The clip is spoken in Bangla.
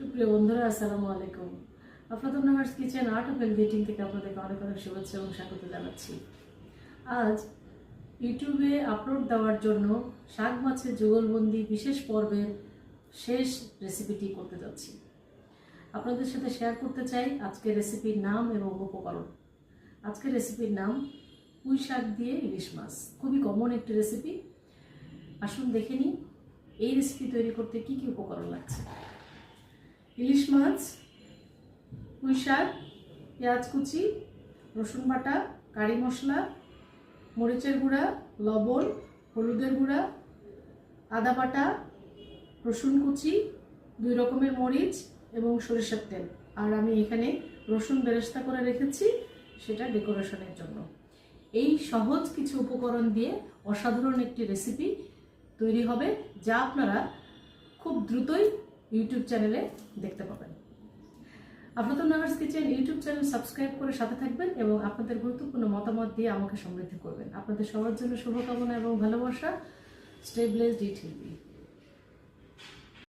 সুপ্রিয় বন্ধুরা, আসসালামু আলাইকুম। Aflatun Nahar's kitchen art of elevating থেকে আপনাদেরকে অনেক অনেক শুভেচ্ছা এবং স্বাগত জানাচ্ছি। আজ ইউটিউবে আপলোড দেওয়ার জন্য শাক মাছের যুগলবন্দি বিশেষ পর্বের শেষ রেসিপিটি করতে যাচ্ছি। আপনাদের সাথে শেয়ার করতে চাই আজকের রেসিপির নাম এবং উপকরণ। আজকের রেসিপির নাম পুঁই শাক দিয়ে ইলিশ মাছ। খুবই কমন একটি রেসিপি। আসুন দেখে নিই এই রেসিপি তৈরি করতে কি কি উপকরণ লাগছে। ইলিশ মাছ, পুঁই শাক, পেঁয়াজ কুচি, রসুন বাটা, কারি মশলা, মরিচের গুঁড়া, লবণ, হলুদের গুঁড়া, আদা বাটা, রসুন কুচি, 2 রকমের মরিচ এবং সরিষার তেল। আর আমি এখানে রসুন বেরেস্তা করে রেখেছি, সেটা ডেকোরেশনের জন্য। এই সহজ কিছু উপকরণ দিয়ে অসাধারণ একটি রেসিপি তৈরি হবে, যা আপনারা খুব দ্রুতই ইউটিউব চ্যানেলে দেখতে পাবেন। Aflatun Nahar's kitchen YouTube channel subscribe করে সাথে থাকবেন এবং আপনাদের গুরুত্বপূর্ণ মতামত দিয়ে আমাকে সমৃদ্ধ করবেন। আপনাদের সবার জন্য শুভকামনা এবং ভালোবাসা। স্টে ব্লেসড, ইট হেলদি।